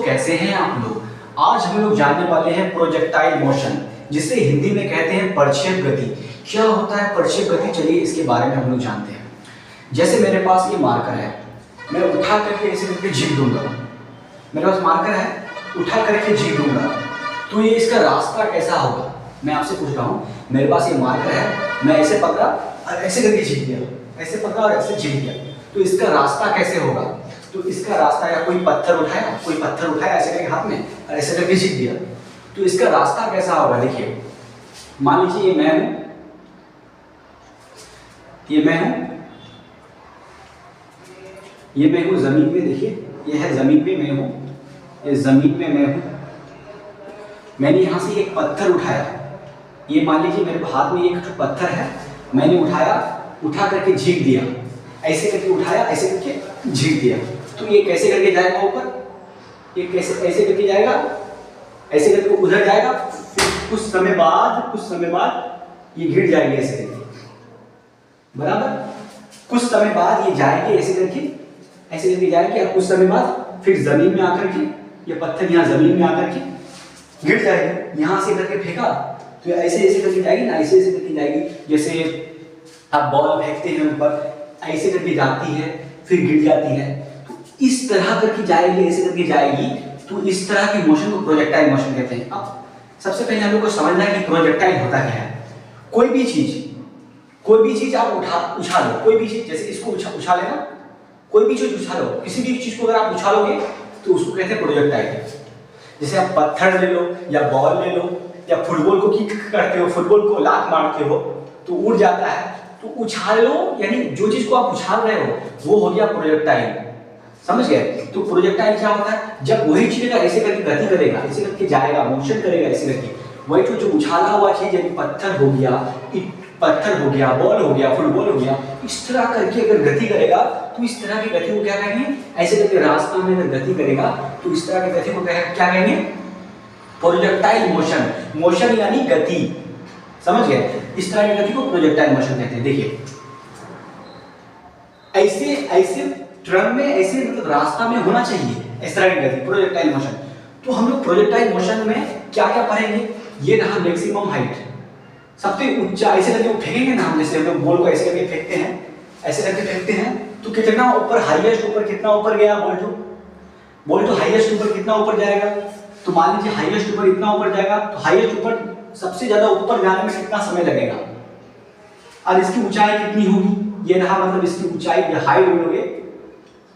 कैसे हैं आप लोग। आज हम लोग जानने वाले हैं प्रोजेक्टाइल मोशन, जिसे हिंदी में कहते हैं प्रक्षेप गति। क्या होता है प्रक्षेप गति, चलिए इसके बारे में हम लोग जानते हैं। जैसे मेरे पास ये मार्कर है, मैं उठा करके ऐसे करके झीक दूंगा। मेरे पास मार्कर है, उठा करके झीक दूंगा, तो ये इसका रास्ता कैसा होगा। मैं आपसे पूछ रहा हूँ, मेरे पास ये मार्कर है, मैं ऐसे पकड़ा और ऐसे करके झीक दिया, ऐसे पकड़ा और ऐसे झीक दिया, तो इसका रास्ता कैसे होगा। तो इसका रास्ता, या कोई पत्थर उठाया ऐसे करके हाथ में और ऐसे करके झीक दिया, तो इसका रास्ता कैसा होगा। देखिए, मान लीजिए ये मैं हूं, ये मैं हूं जमीन पे। देखिए ये है जमीन पे मैं हूं, ये जमीन पे मैं हूं। मैंने यहां से एक पत्थर उठाया, ये मान लीजिए मेरे हाथ में एक पत्थर है, मैंने उठा करके झीक दिया, ऐसे करके उठाया, ऐसे करके झीक दिया, तो ये कैसे करके जाएगा ऊपर। ये कैसे ऐसे करके जाएगा, ऐसे करके उधर जाएगा, फिर कुछ समय बाद ये गिर जाएगी ऐसे करके, बराबर। कुछ समय बाद ये जाएगी ऐसे करके जाएगी, और कुछ समय बाद फिर जमीन में आकर के ये पत्थर यहाँ जमीन में आकर के गिर जाएगी। यहाँ से करके फेंका तो ऐसे करके जाएगी ना, ऐसे करके जाएगी। जैसे आप बॉल फेंकते हैं ऊपर, ऐसे करके जाती है फिर गिर जाती है, तो इस तरह करके जाएगी, ऐसे करके जाएगी, तो इस तरह की मोशन को प्रोजेक्टाइल मोशन कहते हैं। अब सबसे पहले हम लोग को समझना है कि प्रोजेक्टाइल होता क्या है। कोई भी चीज आप उछालो, कोई भी चीज, जैसे इसको उछाले ना, कोई भी चीज उछालो, किसी भी चीज को अगर आप उछालोगे तो उसको कहते हैं प्रोजेक्टाइल। जैसे आप पत्थर ले लो या बॉल ले लो, या फुटबॉल को किक करते हो, फुटबॉल को लात मारते हो तो उड़ जाता है, तो उछाल लो, यानी जो चीज को आप उछाल रहे हो वो हो गया प्रोजेक्टाइल। समझ गए। तो प्रोजेक्टाइल क्या होता है, जब वही चीज का ऐसे करके गति करेगा, ऐसे करके जाएगा, मोशन करेगा ऐसे करके, वही तो जो उछाला हुआ चीज, यानी पत्थर हो गया, बॉल हो गया, फुटबॉल हो गया, इस तरह करके अगर गति करेगा तो इस तरह की गति को क्या कहेंगे। ऐसे करके रास्ता में अगर गति करेगा तो इस तरह की गति को क्या कहेंगे, प्रोजेक्टाइल मोशन। मोशन यानी गति, समझ गए। इस तरह की गति को प्रोजेक्टाइल मोशन कहते हैं। देखिए ऐसे ट्रक में ऐसे मतलब रास्ता में होना चाहिए इस तरह की गति, प्रोजेक्टाइल मोशन। तो हम लोग प्रोजेक्टाइल मोशन में क्या क्या पढ़ेंगे। ये रहा मैक्सिमम हाइट, सबसे ऊंचा। ऐसे करके फेंकेंगे ना हम, जैसे हम लोग बॉल को ऐसे करके फेंकते हैं, ऐसे करके फेंकते हैं, तो कितना ऊपर, हाईएस्ट ऊपर कितना ऊपर गया बॉल तो हाईएस्ट ऊपर कितना ऊपर जाएगा। तो मान लीजिए हाईएस्ट ऊपर इतना ऊपर जाएगा, तो हाईएस्ट ऊपर सबसे ज्यादा ऊपर जाने में कितना समय लगेगा, और इसकी ऊंचाई कितनी होगी। ये रहा मतलब इसकी ऊंचाई या हाइट बोलोगे,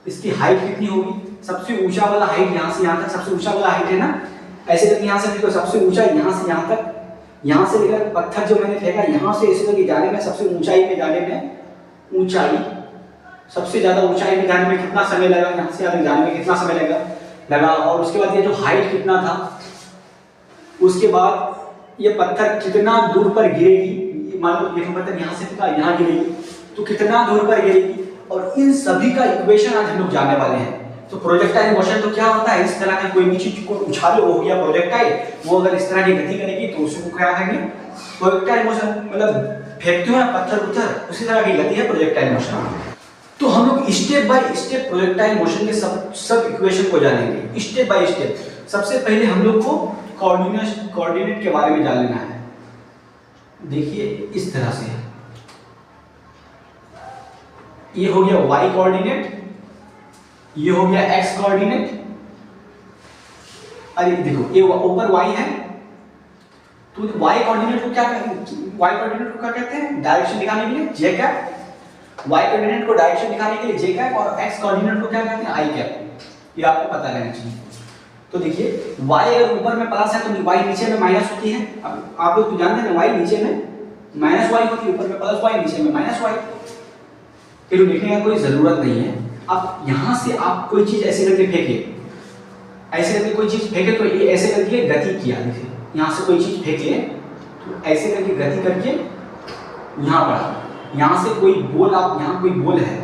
इसकी हाइट कितनी होगी। सबसे ऊंचा वाला हाइट यहाँ से यहाँ तक, सबसे ऊंचा वाला हाइट है ना, ऐसे करके यहाँ से देखो, सबसे ऊंचा यहाँ से यहाँ तक, यहाँ से लेकर पत्थर जो मैंने फेंका यहाँ से ऐसे करके जाने में, सबसे ऊंचाई में जाने में, सबसे ज्यादा ऊंचाई में जाने में कितना समय लगा, यहाँ से आगे जाने में कितना समय लगा। और उसके बाद ये जो हाइट कितना था, उसके बाद ये पत्थर कितना दूर पर गिरेगी। मान लो ये पत्थर यहाँ से फेंका, यहाँ गिरेगी तो कितना दूर पर गिरेगी। और इन सभी का इक्वेशन आज हम लोग जानने वाले हैं। तो प्रोजेक्टाइल मोशन तो क्या होता है, इस तरह की कोई भी चीज को उछालो, हो गया प्रोजेक्टाइल। वो अगर इस तरह की गति करेगी तो उसको क्या कहेंगे, प्रोजेक्टाइल मोशन। मतलब फेंकते हो ना पत्थर, उसी तरह की गति है प्रोजेक्टाइल मोशन। तो हम लोग step by step projectile motion के सब इक्वेशन को जानेंगे, स्टेप बाय स्टेप। सबसे पहले हम लोग को कोऑर्डिनेट के बारे में जान लेना है। देखिए इस तरह से, ये हो गया y कोऑर्डिनेट, ये हो गया x कोऑर्डिनेट। अरे देखो ये ऊपर y है, तो y कोऑर्डिनेट को क्या कहते हैं, डायरेक्शन दिखाने के लिए j कैप। y कोऑर्डिनेट को डायरेक्शन दिखाने के लिए j कैप, और x कोऑर्डिनेट को क्या कहते हैं, i कैप। ये आपको पता रहना चाहिए। तो देखिए y अगर ऊपर में प्लस है तो y नीचे में माइनस होती है। अब आप लोग तो जानते हैं ना, y नीचे में माइनस y होती है, ऊपर में प्लस y, नीचे में माइनस y। फिर लिखने का कोई जरूरत नहीं है। अब यहाँ से आप कोई चीज ऐसे करके फेंके, ऐसे करके कोई चीज फेंके, तो ये ऐसे करके गति किया। देखिए यहाँ से कोई चीज फेंके तो ऐसे करके गति करके यहाँ पड़ा। यहाँ से कोई बोल, आप यहाँ कोई बोल है,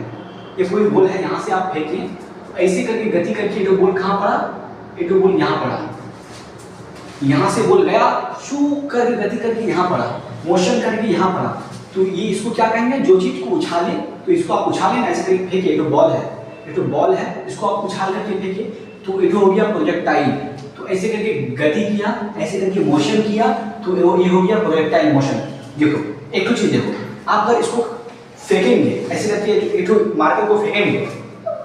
ये कोई बोल है, यहाँ से आप फेंके, ऐसे करके गति करके ये बोल कहाँ पड़ा, ये बोल यहाँ पड़ा। यहाँ से बोल गया, शू करके गति करके यहाँ पड़ा, मोशन करके यहाँ पड़ा। तो ये इसको क्या कहेंगे, जो चीज को उछाले, तो इसको आप उछाले ना, ऐसे करके फेंके। ये तो बॉल है, इसको आप उछाल करके फेंके, तो ये हो गया प्रोजेक्टाइल। तो ऐसे करके गति किया, ऐसे करके मोशन किया, तो ये हो गया प्रोजेक्टाइल मोशन। देखो एक तो चीज देखो, आप अगर इसको फेंकेंगे ऐसे करके, एक तो मार्कर को फेंकेंगे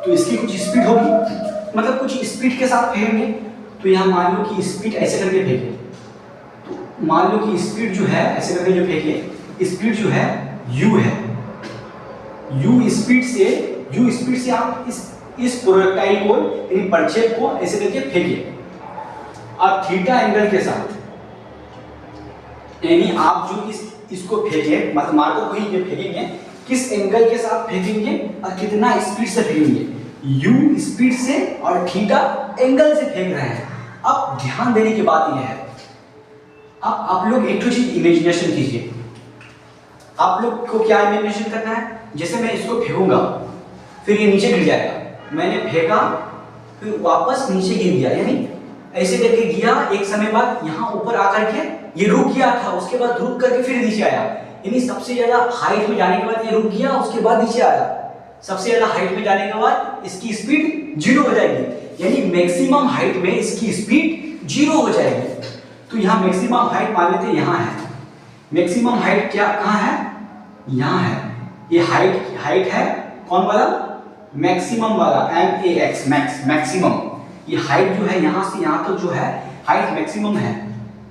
तो इसकी कुछ स्पीड होगी, मतलब कुछ स्पीड के साथ फेंकेंगे। तो यहाँ मान लो कि स्पीड ऐसे करके फेंके, तो मान लो कि स्पीड जो है ऐसे करके जो फेंके, स्पीड जो है u है, u स्पीड से आप इस प्रोजेक्टाइल को यानी परछेद को ऐसे करके फेंके। अब थीटा एंगल के साथ, यानी आप जो इसको फेंके, मतलब मार्कर को ही फेंकेंगे, किस एंगल के साथ फेंकेंगे और कितना स्पीड से फेंकेंगे, u स्पीड से और थीटा एंगल से फेंक रहे हैं। अब ध्यान देने की बात यह है, अब आप लोग एक चीज इमेजिनेशन कीजिए। आप लोग को क्या इमेजिनेशन करना है, जैसे मैं इसको फेंकूंगा फिर ये नीचे गिर जाएगा, मैंने फेंका फिर वापस नीचे गिर गया, यानी ऐसे करके गिरा, एक समय बाद यहाँ ऊपर आकर के ये रुक गया था, उसके बाद रुक करके फिर नीचे आया, यानी सबसे ज्यादा हाइट में जाने के बाद ये रुक गया, उसके बाद नीचे आया। सबसे ज्यादा हाइट में जाने के बाद इसकी स्पीड 0 हो जाएगी, यानी मैक्सिमम हाइट में इसकी स्पीड 0 हो जाएगी। तो यहाँ मैक्सिमम हाइट मान लेते हैं यहाँ है, मैक्सिमम हाइट क्या कहाँ है, यहाँ है। ये हाइट है कौन वाला, मैक्सिमम वाला, MAX मैक्सिमम। ये हाइट जो है यहाँ से यहाँ तक जो है हाइट मैक्सिमम है।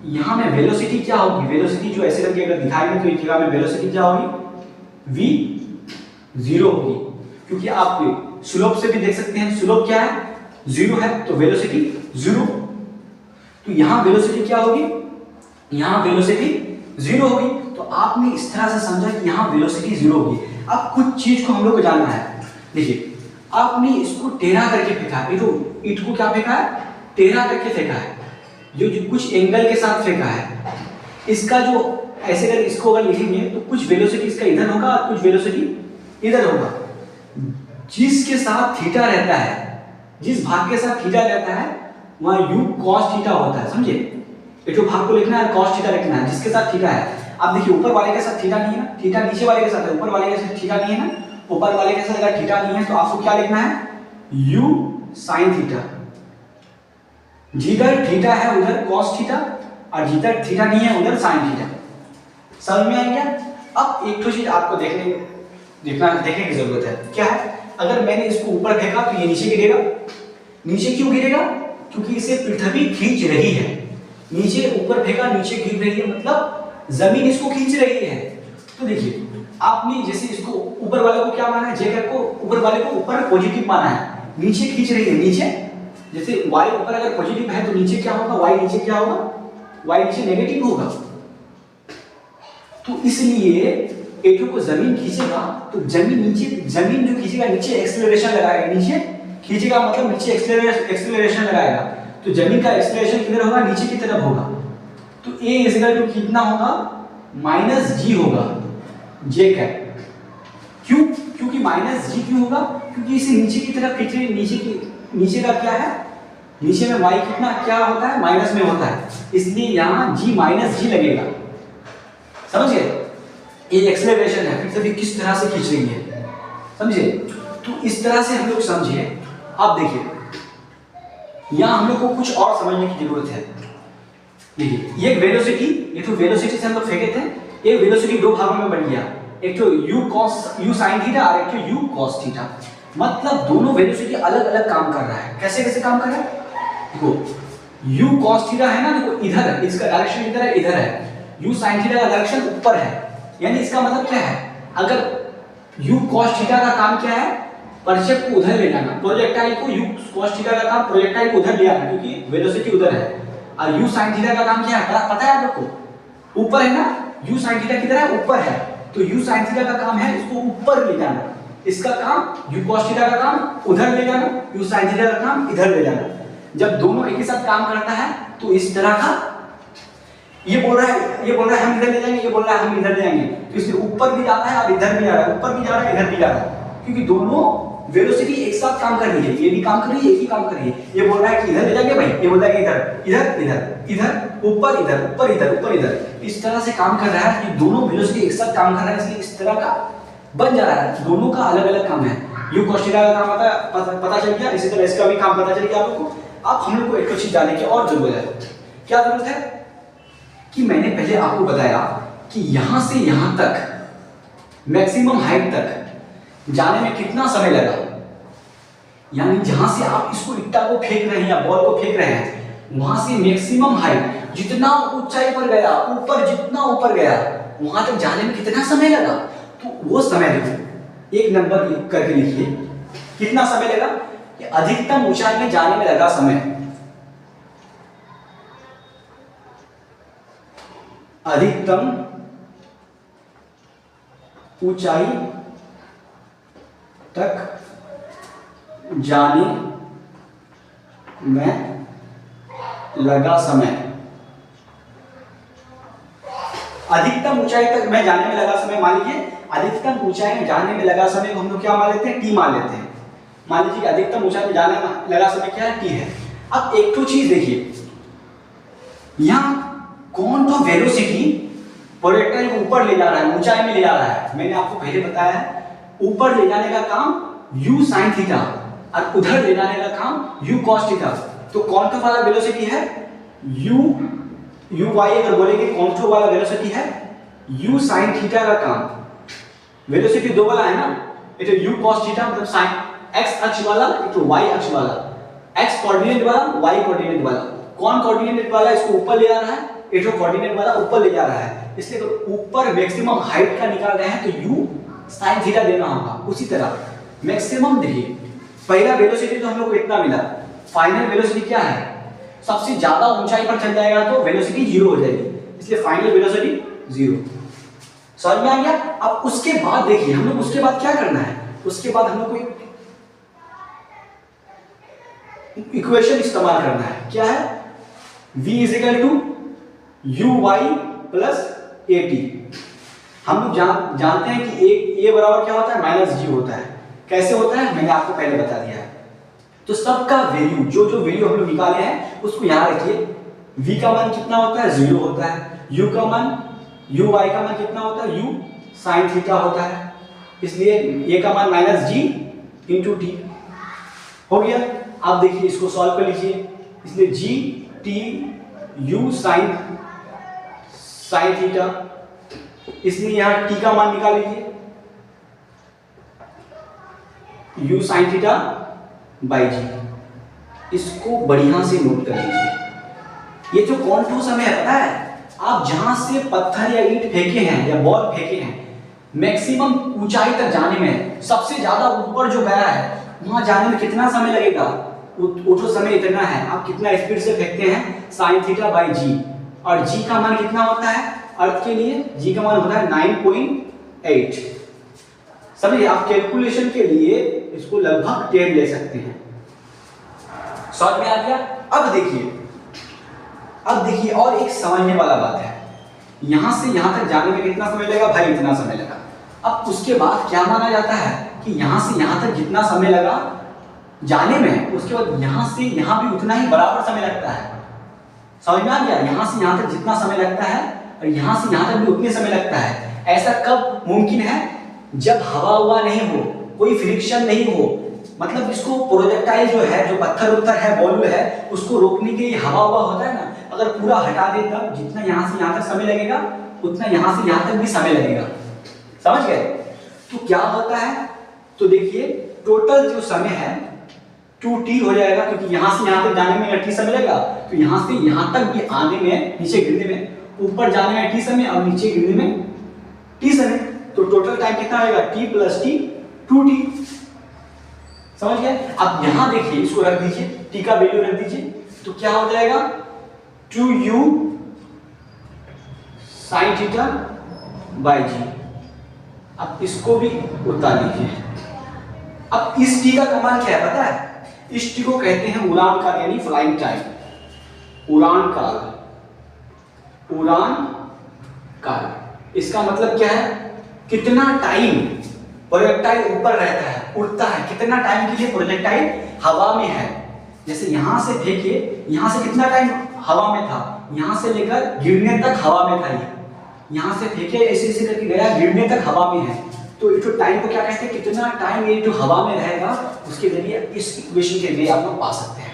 यहाँ में वेलोसिटी क्या होगी, वेलोसिटी जो ऐसे करके अगर दिखाएंगे तो इस जगह में वेलोसिटी क्या होगी, v 0 होगी, क्योंकि आप स्लोप से भी देख सकते हैं, स्लोप क्या है 0 है, तो वेलोसिटी 0। तो यहाँ वेलोसिटी क्या होगी, यहाँ वेलोसिटी 0 होगी। तो आपने इस तरह से समझा कि यहाँ वेलोसिटी 0 होगी। अब कुछ चीज को हम लोग को जानना है। देखिए आपने इसको टेढ़ा करके फेंका है, तो ईंट को क्या फेंका है, टेढ़ा करके फेंका है, जो कुछ एंगल के साथ फेंका है। इसका जो ऐसे अगर इसको अगर लिखेंगे तो कुछ वेलोसिटी इसका इधर होगा और कुछ वेलोसिटी इधर होगा। जिसके साथ थीटा रहता है, जिस भाग के साथ थीटा रहता है वहाँ u cos थीटा होता है, समझे। एक तो भाग को लिखना है, cos थीटा लिखना है जिसके साथ थीटा है। अब देखिए ऊपर वाले के साथ थीटा नहीं है, थीटा नीचे वाले के साथ है, ऊपर वाले के साथ थीटा नहीं है ना, ऊपर वाले के साथ अगर थीटा नहीं है तो आपको क्या लिखना है, u sin थीटा। जिधर थीटा है उधर cos थीटा और जिधर थीटा नहीं है उधर sin थीटा। समझ में आ गया। अब एक तो चीज आपको देखने की जरूरत है, क्या है, अगर मैंने इसको ऊपर फेंका तो ये नीचे गिरेगा। नीचे क्यों गिरेगा, क्योंकि इसे पृथ्वी खींच रही है। नीचे ऊपर फेंका नीचे गिर रही है, मतलब जमीन इसको खींच रही है। तो देखिए आपने जैसे इसको ऊपर वाले को क्या माना है, जेकर को ऊपर वाले को ऊपर पॉजिटिव माना है, नीचे खींच रही है। नीचे जैसे y ऊपर अगर पॉजिटिव है तो नीचे क्या होगा, y नीचे क्या होगा, y नीचे नेगेटिव होगा। तो इसलिए एटो को जमीन खींचेगा तो जमीन जो खींचेगा नीचे एक्सेलरेशन लगाएगा, नीचे खींचेगा मतलब नीचे एक्सेलरेशन लगाएगा। तो जमीन का एक्सेलरेशन किधर होगा, नीचे की तरफ होगा। तो a इक्वल टू कितना होगा, -g होगा, j कैप। क्यों, क्योंकि -g क्यों होगा, क्योंकि इसे नीचे की तरफ खींच रही है। नीचे का क्या है, नीचे में y कितना क्या होता है, माइनस में होता है, इसलिए यहाँ g -g लगेगा। समझ गए, ये एक्सेलरेशन है, फिर सभी किस तरह से खींच रही है, समझे। तो इस तरह से हम लोग समझिए। अब देखिए यहाँ हम लोग को कुछ और समझने की जरूरत है। देखिए ये वेलोसिटी, ये तो वेलोसिटी से हम लोग फेंके थे, ये वेलोसिटी दो भागों में बन गया, एक तो u sin थीटा और एक तो u cos थीटा। मतलब दोनों वेलोसिटी अलग अलग काम कर रहा है। कैसे कैसे काम कर रहा है, देखो u cos थीटा है ना, देखो इधर है, इसका डायरेक्शन इधर है, इधर है। u sin थीटा का डायरेक्शन ऊपर है, यानी इसका मतलब क्या है, अगर u cos थीटा का काम क्या है, परछेद को उधर ले जाना, प्रोजेक्टाइल को u cos थीटा का काम प्रोजेक्टाइल को उधर ले आना, क्योंकि वेलोसिटी उधर है। और u sin थीटा का काम क्या है, पता है आप लोग को, ऊपर है ना, u sin थीटा किधर है, ऊपर है। तो u sin थीटा का काम है इसको ऊपर ले जाना, इसका काम u cos थीटा का काम उधर ले जाना, u sin थीटा का काम इधर ले जाना। जब दोनों एक ही साथ काम करता है तो इस तरह का, ये बोल रहा है हम इधर ले जाएंगे, ये बोल रहा है हम इधर ले जाएंगे, तो इसलिए ऊपर भी जाता है और इधर भी जा रहा है, ऊपर भी जा रहा है इधर भी जा रहा है, क्योंकि दोनों वेलोसिटी एक साथ काम कर रही है। ये भी काम कर रही है, ये भी काम कर रही है। ये बोल रहा है कि इधर ले जाएंगे भाई, ये बोल रहा है इधर इधर इधर इधर ऊपर इधर ऊपर इधर ऊपर इधर, इस तरह से काम कर रहा है कि दोनों वेलोसिटी एक साथ काम कर रहा है, इसलिए इस तरह का बन जा रहा है। दोनों का अलग अलग काम है। u cos थीटा का काम पता चल गया, इसी तरह इसका भी काम पता चल गया आप लोगों को। अब हम लोग को एक चीज जानने की और जरूरत है। क्या जरूरत है? कि मैंने पहले आपको बताया कि यहां से यहां तक मैक्सिमम हाइट तक जाने में कितना समय लगा। यानी जहां से आप इसको इट्टा को फेंक रहे हैं या बॉल को फेंक रहे हैं, वहां से मैक्सिमम हाइट जितना ऊंचाई पर गया, ऊपर जितना ऊपर गया, वहां तक जाने में कितना समय लगा। तो वो समय देखो, एक नंबर करके लिखिए, कितना समय लगा कि अधिकतम ऊंचाई में जाने में लगा समय। अधिकतम ऊंचाई तक जाने में लगा समय। अधिकतम ऊंचाई तक में जाने में लगा समय, मान लीजिए अधिकतम ऊंचाई में जाने में लगा समय को हम लोग क्या मान लेते हैं? टी मान लेते हैं। मान लीजिए कि अधिकतम ऊंचाई में जाने में लगा समय क्या है? टी है। अब एक तो चीज देखिए, यहां कौन तो वेलोसिटी प्रोजेक्टाइल को ऊपर ले जा रहा है, ऊंचाई में ले जा रहा है। मैंने आपको पहले बताया है, ऊपर ले जाने का काम u sin थीटा और उधर ले जाने का काम u cos थीटा। तो कौन वाला वेलोसिटी है? u y अगर बोलेंगे कौन वाला वेलोसिटी है? u sin थीटा का काम। वेलोसिटी दो वाला है ना, ये तो u cos थीटा मतलब sin x अक्ष वाला, ये तो y अक्ष वाला, x कोऑर्डिनेट वाला, y कोऑर्डिनेट वाला। कौन कोऑर्डिनेट वाला इसको ऊपर ले जा रहा है? ये जो कोऑर्डिनेट वाला ऊपर ले जा रहा है, इसलिए तो ऊपर मैक्सिमम हाइट का निकाल रहे हैं तो u sin थीटा देना होगा। उसी तरह मैक्सिमम देखिए, पहला वेलोसिटी तो हम लोग को इतना मिला, फाइनल वेलोसिटी क्या है? सबसे ज्यादा ऊंचाई पर चल जाएगा तो वेलोसिटी जीरो हो जाएगी, इसलिए फाइनल वेलोसिटी जीरो। समझ में आ गया? अब उसके बाद देखिए, हम लोग उसके बाद क्या करना है? उसके बाद हम लोग को इक्वेशन इस्तेमाल करना है। क्या है? v is equal to u y plus a t. हम लोग जानते हैं कि ए बराबर क्या होता है? माइनस जी होता है। कैसे होता है? मैंने आपको पहले बता दिया है। तो सबका वैल्यू, जो वैल्यू हम लोग निकाले हैं उसको यहां रखिए। v का मान कितना होता है? 0 होता है। u का मान, u y का मान कितना होता है? u sin थीटा होता है, इसलिए a का मान माइनस जी इंटू टी हो गया। आप देखिए इसको सॉल्व कर लीजिए, इसलिए G T U sine theta, इसलिए यहां टी का मान निकाल लीजिए, यू साइन थीटा बाई जी। इसको बढ़िया से नोट कर लीजिए। ये जो कॉन्टूर समय है, पता है आप जहां से पत्थर या ईंट फेंके हैं या बॉल फेंके हैं, मैक्सिमम ऊंचाई तक जाने में, सबसे ज्यादा ऊपर जो गया है वहां जाने में कितना समय लगेगा? वो जो समय इतना है, आप कितना स्पीड से फेंकते हैं? साइन थीटा बाई जी। और जी का मान कितना होता है अर्थ के लिए? जी का मान होता है 9.8। समझिए, आप कैलकुलेशन के लिए इसको लगभग 10 ले सकते हैं। समझ में आ गया? अब देखिए और एक समझने वाला बात है, यहां से यहां तक जाने में कितना समय लगा? भाई इतना समय लगा। अब उसके बाद क्या माना जाता है कि यहां से यहां तक जितना समय लगा जाने में, उसके बाद यहां से यहां भी उतना ही बराबर समय लगता है। समझ में आ गया? यहां से यहां तक जितना समय लगता है और यहां से यहां तक भी उतने समय लगता है। ऐसा कब मुमकिन है? जब हवा हुआ नहीं हो, कोई फ्रिक्शन नहीं हो, मतलब इसको प्रोजेक्टाइल जो है, जो पत्थर उत्तर है, बॉल है, उसको रोकने के लिए हवा हुआ होता है ना, अगर पूरा हटा दे तब जितना यहां से यहां तक समय लगेगा उतना यहां से यहां तक भी समय लगेगा। समझ गए? तो क्या होता है? तो देखिए टोटल जो समय है 2t हो जाएगा, क्योंकि यहां से यहां तक जाने में t समय लगेगा, तो यहां से यहां तक भी आने में, नीचे गिरने में, ऊपर जाने में t समय और नीचे गिरने में t समय। तो टोटल टाइम कितना आएगा? t plus t 2t। समझ गए? अब यहां देखिए, इसको रख दीजिए, t का वैल्यू रख दीजिए, तो क्या हो जाएगा? 2u sin थीटा बाई जी। अब इसको भी उतार लीजिए। अब इस t का मान क्या है पता है? इस t को कहते हैं उड़ान काल, यानी फ्लाइंग टाइम। उड़ान काल इसका मतलब क्या है? कितना टाइम प्रोजेक्टाइल ऊपर रहता है, उड़ता है, कितना टाइम के लिए प्रोजेक्टाइल हवा में है। जैसे यहां से फेंकिए, यहां से कितना टाइम हवा में था, यहां से लेकर गिरने तक हवा में था। ये यहां से फेंके ऐसे ऐसे करके गया, गिरने तक हवा में है। तो इस टाइम को क्या कहते हैं? कितना टाइम ये जो हवा में रहेगा, उसके जरिए इस इक्वेशन के लिए आप लोग पा सकते हैं।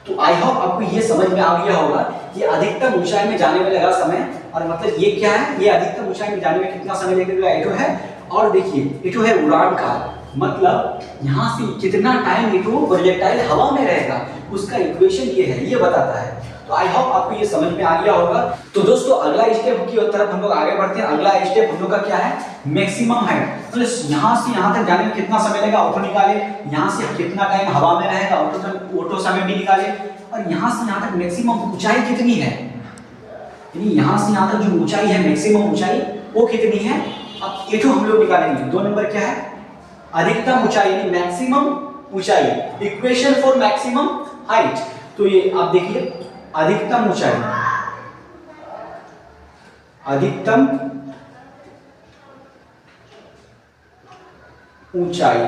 तो आई होप आपको ये समझ में आ गया होगा कि अधिकतम ऊंचाई में जाने में लगा समय, और मतलब ये क्या है, ये अधिकतम ऊंचाई में जाने में कितना समय लगेगा एटो है। और देखिए एटो है उड़ान काल, मतलब यहाँ से कितना टाइम एटो प्रोजेक्टाइल हवा में रहेगा, उसका इक्वेशन ये है, ये बताता है। तो आई होप आपको ये समझ में आ गया होगा। तो दोस्तों अगला स्टेप की तरफ हम लोग आगे बढ़ते हैं। अगला स्टेप हम लोग का क्या है, मैक्सिमम हाइट, मतलब यहाँ से यहाँ तक जाने में कितना समय लगेगा ऑटो निकाले, यहाँ से कितना टाइम हवा में रहेगा ऑटो समय भी निकाले, और यहाँ से यहाँ तक मैक्सिमम ऊंचाई कितनी है, यानी यहाँ से यहाँ तक जो ऊंचाई है मैक्सिमम ऊंचाई वो कितनी है। अब ये तो हम लोग निकालेंगे। 2 नंबर क्या है, अधिकतम ऊंचाई यानी मैक्सिमम ऊंचाई, इक्वेशन फॉर मैक्सिमम हाइट। तो ये आप देखिए अधिकतम ऊंचाई, अधिकतम ऊंचाई,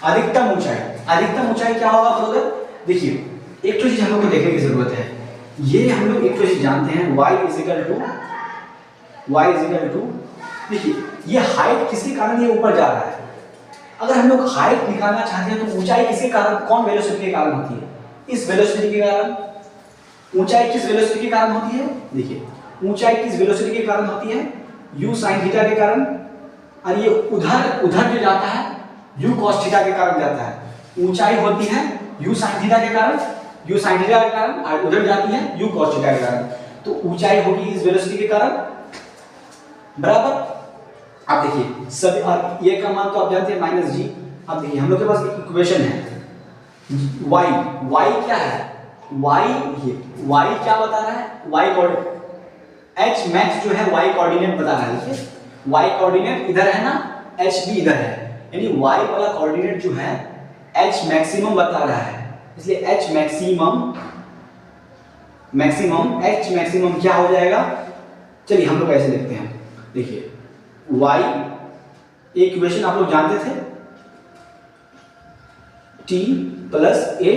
अधिकतम ऊंचाई, अधिकतम ऊंचाई क्या होगा ब्रदर। देखिए एक तो चीज हम लोग को देखने की जरूरत है, ये हम लोग एक तो चीज जानते हैं y इज इक्वल टू देखिए ये हाइट किसके कारण ये ऊपर जा रहा है। अगर हम लोग हाइट निकालना चाहते हैं तो ऊंचाई किसके कारण, कौन वेलोसिटी के कारण होती है, इस वेलोसिटी के कारण। ऊंचाई किस वेलोसिटी के कारण होती है, देखिए ऊंचाई किस वेलोसिटी के कारण होती है, u sin थीटा के कारण, और ये उधर जो जाता है u cos थीटा के कारण जाता है। ऊंचाई होती है u sin थीटा के कारण, और उधर जाती है u cos थीटा के कारण। तो ऊंचाई होगी इस वेलोसिटी के कारण, बराबर। आप देखिए सभी, और ये का मान तो आप जानते हैं माइनस जी। अब देखिए हम लोग के पास इक्वेशन है y क्या है, y क्या बता रहा है, y कोऑर्डिनेट, h मैक्स जो है y कोऑर्डिनेट बता रहा है। देखिए y कोऑर्डिनेट इधर है ना, h भी इधर है, यानी y वाला कोऑर्डिनेट जो है h मैक्सिमम बता रहा है, इसलिए h मैक्सिमम क्या हो जाएगा। चलिए हम लोग ऐसे लिखते हैं, देखिए y इक्वेशन आप लोग जानते थे t plus a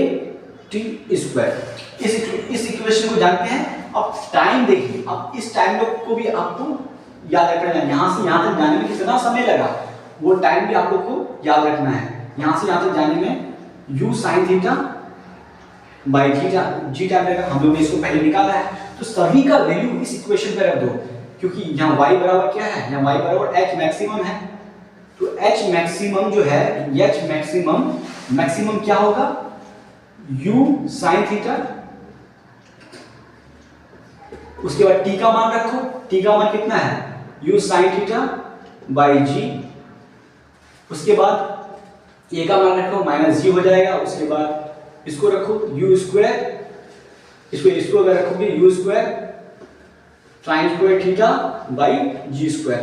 t square, इस इक्वेशन को जानते हैं। अब टाइम देखिए, अब इस टाइम को भी आपको याद रखना है, यहाँ से यहाँ तक जाने में कितना समय लगा वो टाइम भी आप लोग को याद रखना है। यहाँ से यहाँ तक जाने में u sin theta by theta g time लगेगा, हम लोग ने इसको पहले निकाला है। तो सभी का वैल्यू इस इक्वेशन पे रख दो, क्योंकि यहाँ y बराबर क्या है, यहाँ y बराबर h मैक्सिमम है। तो h मैक्सिमम जो है, h मैक्सिमम क्या होगा, u sin थीटा, उसके बाद t का मान रखो, t का मान कितना है, u sin theta by g, उसके बाद a का मान रखो माइनस g हो जाएगा, उसके बाद इसको रखो u स्क्वायर, इसको अगर रखोगे u square sine square theta by g square,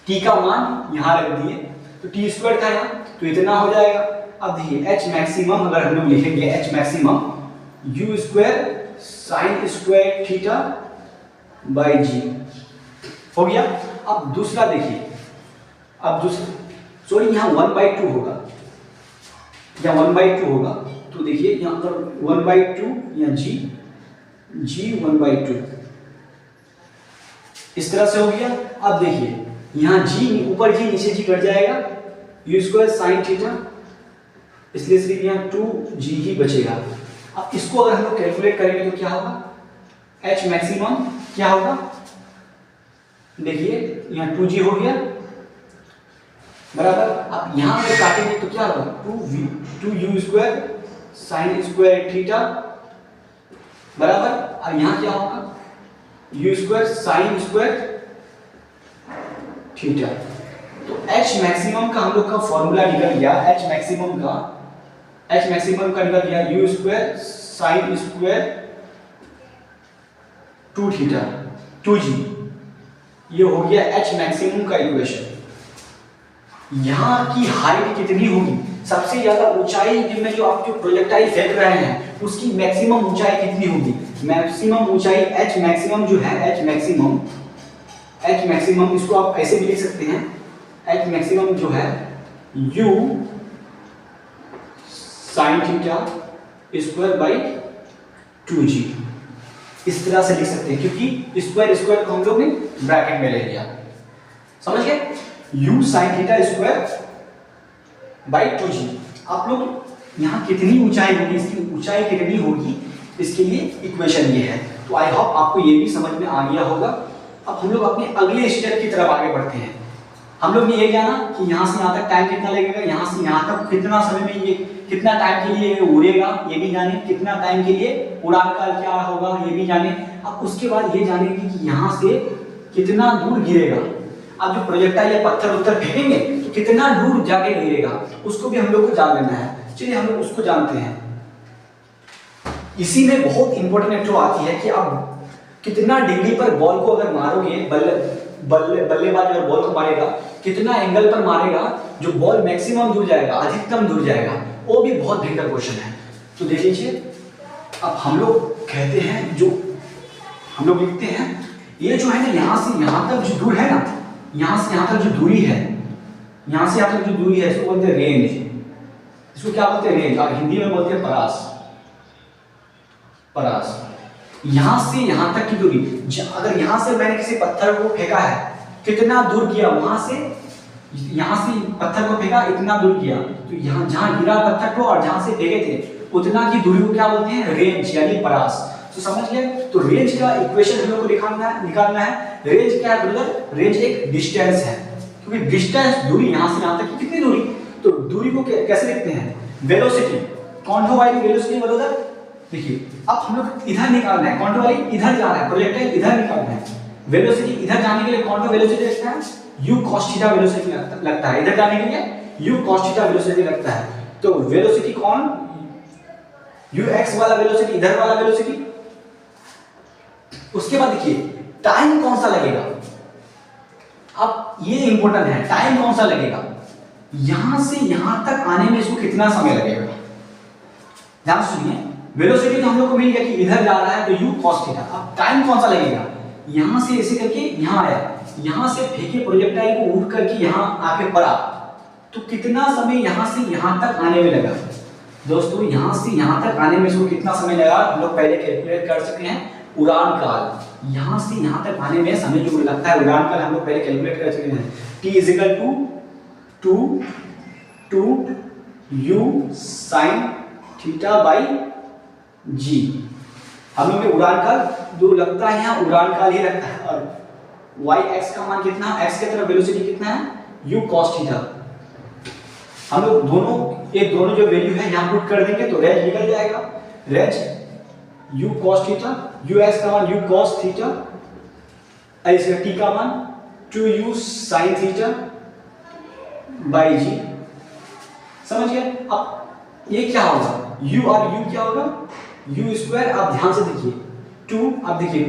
t का मान यहाँ रख दिए, तो t स्क्वायर था यहाँ, तो इतना हो जाएगा। अब देखिए h मैक्सिमम अगर हम लोग लिखेंगे, h maximum u square sine square theta by g हो गया। अब दूसरा देखिए, अब दूसरा सॉरी यहाँ 1/2 होगा, यहाँ 1/2 होगा, तो देखिए यहाँ पर 1/2 या g 1/2 इस तरह से हो गया। अब देखिए यहाँ g ऊपर g नीचे g कट जाएगा, u स्क्वायर साइन थीटा, इसलिए सिर्फ यहाँ 2g ही बचेगा। अब इसको अगर हम लोग कैलकुलेट करेंगे तो क्या होगा, h मैक्सिमम क्या होगा, देखिए यहाँ 2g हो गया बराबर। अब यहाँ अगर काटेंगे तो क्या होगा, 2u square sine square theta बराबर, और यहाँ क्या होगा u square sine square theta. तो h मैक्सिमम का हम लोग का फॉर्मूला निकल गया, h मैक्सिमम का निकल गया u square sine square 2 theta 2g, ये हो गया h मैक्सिमम का इक्वेशन। यहाँ की हाइट कितनी होगी, सबसे ज्यादा ऊंचाई जिनमें जो आप जो प्रोजेक्टाइल फेंक रहे हैं उसकी मैक्सिमम ऊंचाई कितनी होगी, मैक्सिमम ऊंचाई h मैक्सिमम जो है, h मैक्सिमम इसको आप ऐसे भी लिख सकते हैं, h मैक्सिमम जो है u sine theta square by 2g, इस तरह से लिख सकते हैं, क्योंकि स्क्वायर को हम लोग ने ब्रैकेट में ले लिया, समझ गए, u sine theta square by 2g। आप लोग यहाँ कितनी ऊंचाई होगी, इसकी ऊंचाई कितनी होगी, इसके लिए इक्वेशन ये है। तो आई होप आपको ये भी समझ में आ गया होगा। अब हम लोग अपने अगले स्टेप की तरफ आगे बढ़ते हैं। हम लोग ने ये जाना कि यहाँ से यहाँ तक टाइम कितना लगेगा, यहाँ से यहाँ तक कितना समय में ये कितना टाइम के लिए उड़ेगा ये भी जाने, कितना टाइम के लिए उड़ान काल क्या होगा ये भी जाने। अब उसके बाद ये जानेंगे कि यहाँ से कितना दूर गिरेगा। अब जो प्रोजेक्टाइल या पत्थर उत्तर फेंकेंगे तो कितना दूर जाके गिरेगा, उसको भी हम लोग को जान लेना है। चलिए हम लोग उसको जानते हैं। इसी में बहुत इंपॉर्टेंट जो आती है कि आप कितना डिग्री पर बॉल को अगर मारोगे, बल्लेबाज अगर बॉल को मारेगा कितना एंगल पर मारेगा जो बॉल मैक्सिमम दूर जाएगा, अधिकतम दूर जाएगा, वो भी बहुत भयंकर क्वेश्चन है। तो देख लीजिए, अब हम लोग कहते हैं, जो हम लोग लिखते हैं, ये जो है ना यहाँ से यहाँ तक जो दूर है ना, यहाँ से यहाँ तक जो दूरी है, यहाँ से यहाँ तक जो दूरी है इसको बोलते हैं रेंज। इसको क्या बोलते हैं? रेंज। और हिंदी में बोलते हैं परास। परास। यहां से यहां तक की दूरी, अगर यहां से मैंने किसी पत्थर को फेंका है, कितना दूर किया, वहां से यहां से पत्थर को फेंका इतना दूर किया, तो यहां जहां गिरा पत्थर को और जहां से फेंके थे उतना की दूरी को क्या बोलते हैं? रेंज यानी परास। तो समझ गए? तो रेंज का इक्वेशन हम लोग को निकालना है। रेंज क्या है ब्रदर? रेंज एक डिस्टेंस है, क्योंकि डिस्टेंस दूरी यहां से यहां तक की कितनी दूरी, तो दूरी को कैसे लिखते हैं? वेलोसिटी। कौन हो वाली वेलोसिटी ब्रदर? देखिए, अब हम लोग इधर निकालना है, कौन वाली इधर जा रहा है, प्रोजेक्टाइल इधर निकालना है। वेलोसिटी इधर जाने के लिए कौन वेलोसिटी लगता है? u cos थीटा वेलोसिटी लगता है। इधर जाने के लिए u cos थीटा वेलोसिटी लगता है। तो वेलोसिटी कौन? ux वाला वेलोसिटी, इधर वाला वेलोसिटी। उसके बाद देखिए टाइम कौन सा लगेगा। अब ये इंपॉर्टेंट है, टाइम कौन सा लगेगा। यहां से यहां तक आने में इसको कितना समय लगेगा। ध्यान सुनिए, वेलोसिटी तो हम लोग को मिल गया कि इधर जा रहा है तो u cos थीटा। अब टाइम कौन सा लगेगा। यहां से ऐसे करके यहां आया, यहां से फेंके प्रोजेक्टाइल को उड़ करके यहां आके पड़ा, तो कितना समय यहां से यहां तक आने में लगा। दोस्तों यहां से यहां तक आने में इसको कितना समय लगा हम लोग पहले कैलकुलेट कर चुके हैं। उड़ान काल, यहां से यहां तक आने में समय जो लगता है उड़ान काल हम लोग पहले कैलकुलेट कर चुके हैं। t = 2 u sin theta by g। हम लोग उड़ान काल जो लगता है यहाँ उड़ान काल ही लगता है। और y x का मान कितना, x की तरफ वेलोसिटी कितना है, u cos थीटा। हम लोग दोनों जो वैल्यू है यहाँ पुट कर देंगे तो रेंज निकल जाएगा। Range u cos theta, ux का मान u cos थीटा, इसका t का मान 2u sin theta by g। समझ गए? अब ये क्या होगा, u और u क्या होगा, u स्क्वायर। आप ध्यान से देखिए 2, अब देखिए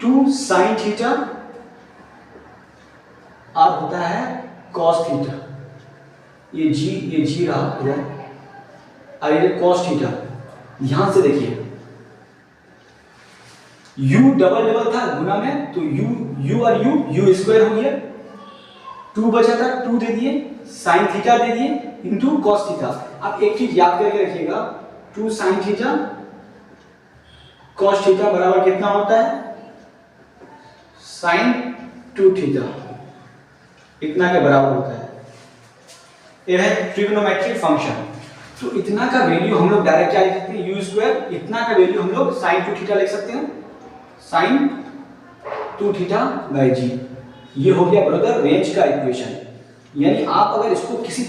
2 sin थीटा और होता है cos थीटा। ये g रहा इधर और ये cos थीटा। ध्यान से देखिए u डबल था गुना में, तो u और u स्क्वायर हो गया। 2 बचा था, 2 दे दिए, sin थीटा दे दिए इंटू cos थीटा। अब एक चीज याद करके रखिएगा, 2 sin थीटा cos थीटा बराबर कितना होता है, sin 2 थीटा, इतना के बराबर होता है। यह है ट्रिग्नोमेट्रिक फंक्शन। तो इतना का वैल्यू हम लोग डायरेक्ट क्या लिख सकते हैं, u स्क्वायर। इतना का वैल्यू हम लोग sin 2 थीटा लिख सकते हैं, sin 2 थीटा बाई g। ये हो गया ब्रदर रेंज का इक्वेशन। यानी आप अगर इसको किसी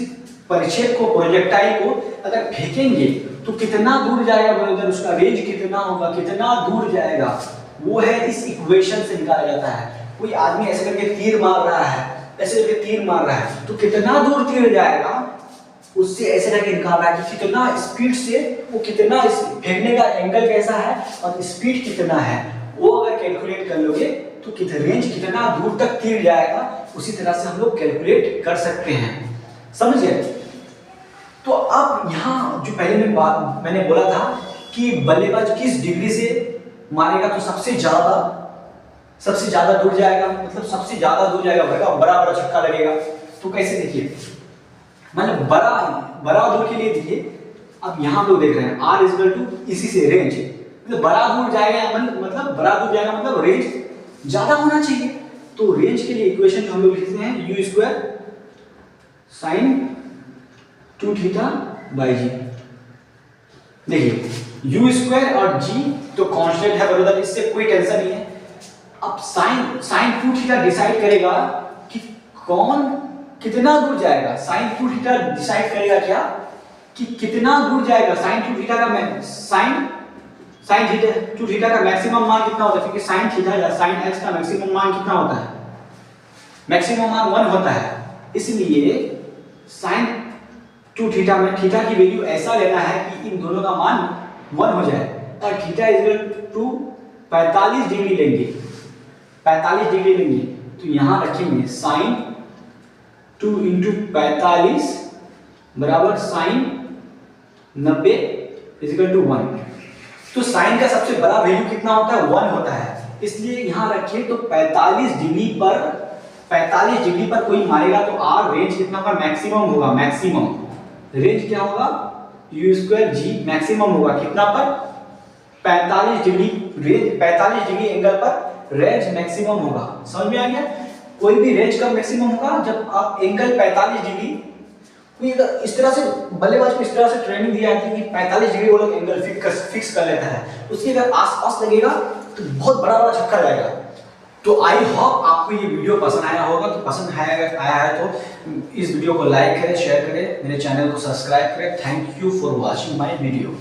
परिच्छेद को, प्रोजेक्टाइल को अगर फेंकेंगे तो कितना दूर जाएगा ब्रदर, उसका रेंज कितना होगा, कितना दूर जाएगा, वो है इस इक्वेशन से निकाला जाता है। कोई आदमी ऐसे करके तीर मार रहा है, ऐसे करके तीर मार रहा है, तो कितना दूर तीर जाएगा उससे ऐसे करके निकाल रहा है कि कितना स्पीड से वो, कितना फेंकने का एंगल कैसा है और स्पीड कितना है, वो अगर कैलकुलेट कर लोगे तो रेंज कितना दूर तक तीर जाएगा, उसी तरह से हम लोग कैलकुलेट कर सकते हैं। समझ गए? तो अब यहाँ जो पहले मैंने बोला था कि बल्लेबाज किस डिग्री से मारेगा तो सबसे ज्यादा दूर जाएगा, मतलब सबसे ज्यादा दूर जाएगा, बड़ा छक्का लगेगा। तो कैसे देखिए, मतलब बड़ा दूर के लिए देखिए, अब यहाँ हम लोग देख रहे हैं R = इसी से रेंज, मतलब बड़ा दूर जाएगा, मतलब बड़ा दूर जाएगा मतलब रेंज ज्यादा होना चाहिए। तो रेंज के लिए इक्वेशन जो हम लोग लिखते हैं u² sin 2 theta by g। देखिए यू स्क्वायर और जी तो कांस्टेंट है ब्रदर, इससे कोई टेंशन नहीं है। अब साइन 2 थीटा डिसाइड करेगा कि कौन कितना दूर जाएगा। साइन 2 थीटा डिसाइड करेगा क्या कि कितना दूर जाएगा। साइन 2 थीटा का साइन थीटा 2 थीटा का मैक्सिमम मान कितना होता है, क्योंकि साइन थीटा या साइन एक्स का मैक्सिमम मान कितना होता है, मैक्सिमम मान 1 होता है। इसलिए साइन 2 थीटा में थीटा की वैल्यू ऐसा लेना है कि इन दोनों का मान 1 हो जाए और थीटा इक्वल टू 45 डिग्री लेंगे, 45 डिग्री लेंगे। तो यहां रखेंगे साइन 2 इंटू 45 बराबर साइन 90 इक्वल टू 1। तो साइन का सबसे बड़ा वैल्यू कितना होता है, 1 होता है। इसलिए यहां रखिए तो 45 डिग्री पर कोई मारेगा तो आर रेंज कितना होगा, मैक्सिमम होगा। मैक्सिमम रेंज क्या होगा, यू स्क्वायर जी मैक्सिमम होगा कितना पर, 45 डिग्री। रेंज 45 डिग्री एंगल पर रेंज मैक्सिमम होगा। समझ में आ गया। कोई भी रेंज कब मैक्सिमम होगा, जब आप एंगल 45 डिग्री, कोई अगर इस तरह से बल्लेबाज को इस तरह से ट्रेनिंग दी जाती है कि 45 डिग्री वो लोग एंगल फिक्स कर लेता है, उसके अगर आसपास लगेगा तो बहुत बड़ा बड़ा छक्का जाएगा। तो आई होप आपको ये वीडियो पसंद आया होगा। तो पसंद आया है तो इस वीडियो को लाइक करें, शेयर करें, मेरे चैनल को सब्सक्राइब करें। Thank you for watching my video.